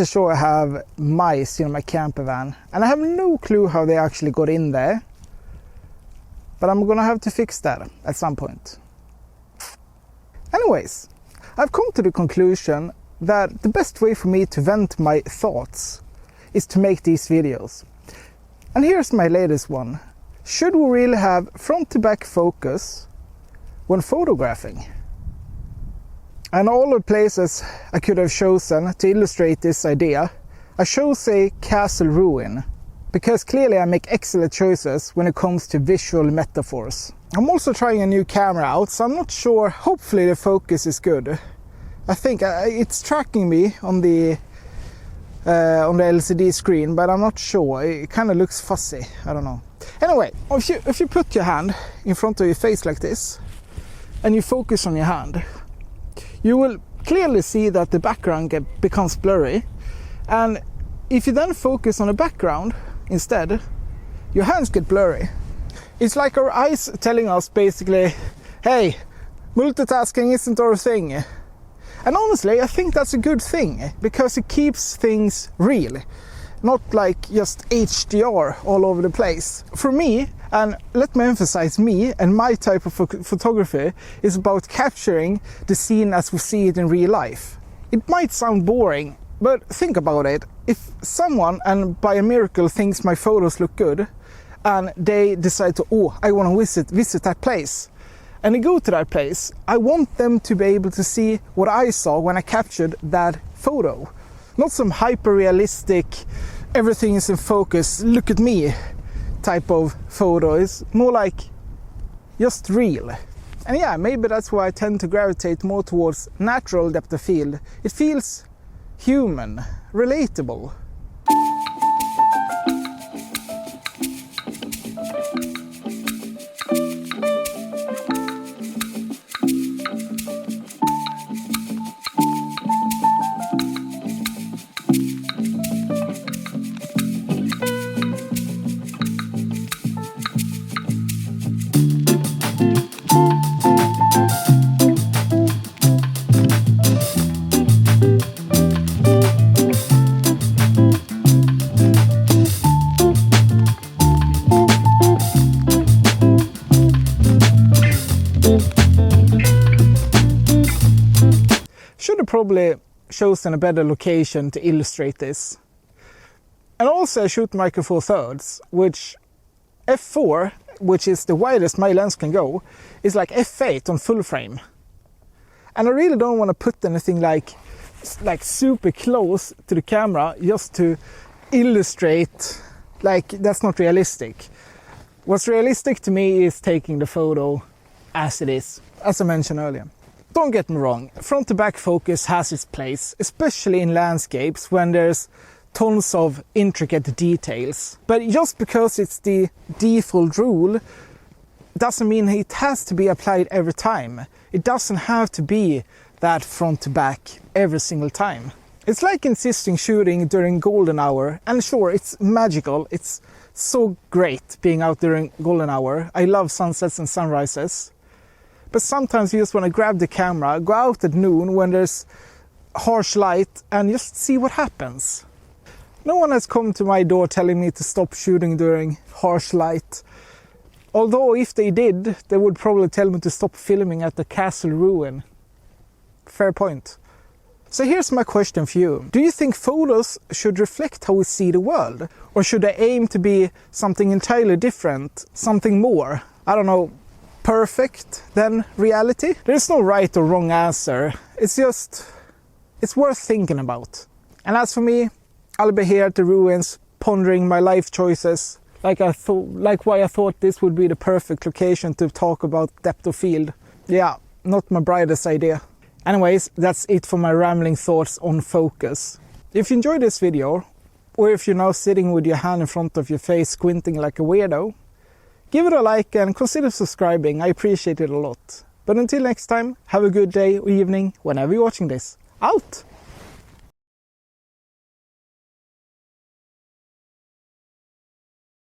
pretty sure I have mice in my camper van, and I have no clue how they actually got in there. But I'm gonna have to fix that at some point. Anyways, I've come to the conclusion that the best way for me to vent my thoughts is to make these videos. And here's my latest one. Should we really have front to back focus when photographing? And all the places I could have chosen to illustrate this idea, I chose a castle ruin, because clearly I make excellent choices when it comes to visual metaphors. I'm also trying a new camera out, so I'm not sure. Hopefully the focus is good. I think it's tracking me on the LCD screen, but I'm not sure. It kind of looks fuzzy. I don't know. Anyway, if you put your hand in front of your face like this, and you focus on your hand, you will clearly see that the background becomes blurry. And if you then focus on the background instead, your hands get blurry. It's like our eyes telling us basically, hey, multitasking isn't our thing. And honestly, I think that's a good thing, because it keeps things real, not like just HDR all over the place. For me, and let me emphasize me and my type of photography, is about capturing the scene as we see it in real life. It might sound boring, but think about it. If someone, and by a miracle, thinks my photos look good, and they decide to, oh, I want to visit that place, and they go to that place, I want them to be able to see what I saw when I captured that photo. Not some hyper-realistic, everything is in focus, look at me type of photo. It's more like just real. And yeah, maybe that's why I tend to gravitate more towards natural depth of field. It feels human, relatable. Should have probably chosen a better location to illustrate this. And also I shoot Micro Four Thirds, which f4, which is the widest my lens can go, is like f8 on full frame. And I really don't want to put anything like super close to the camera just to illustrate. Like, that's not realistic. What's realistic to me is taking the photo as it is, as I mentioned earlier. Don't get me wrong, front to back focus has its place, especially in landscapes when there's tons of intricate details. But just because it's the default rule doesn't mean it has to be applied every time. It doesn't have to be that front to back every single time. It's like insisting shooting during golden hour, and sure, it's magical. It's so great being out during golden hour. I love sunsets and sunrises. But sometimes you just want to grab the camera, go out at noon when there's harsh light, and just see what happens. No one has come to my door telling me to stop shooting during harsh light. Although if they did, they would probably tell me to stop filming at the castle ruin. Fair point. So here's my question for you. Do you think photos should reflect how we see the world? Or should they aim to be something entirely different, something more? I don't know, perfect than reality? There's no right or wrong answer. It's worth thinking about. And as for me, I'll be here at the ruins pondering my life choices, like why I thought this would be the perfect location to talk about depth of field. Yeah, not my brightest idea. Anyways, that's it for my rambling thoughts on focus. If you enjoyed this video, or if you're now sitting with your hand in front of your face squinting like a weirdo, give it a like and consider subscribing. I appreciate it a lot. But until next time, have a good day or evening whenever you're watching this. Out!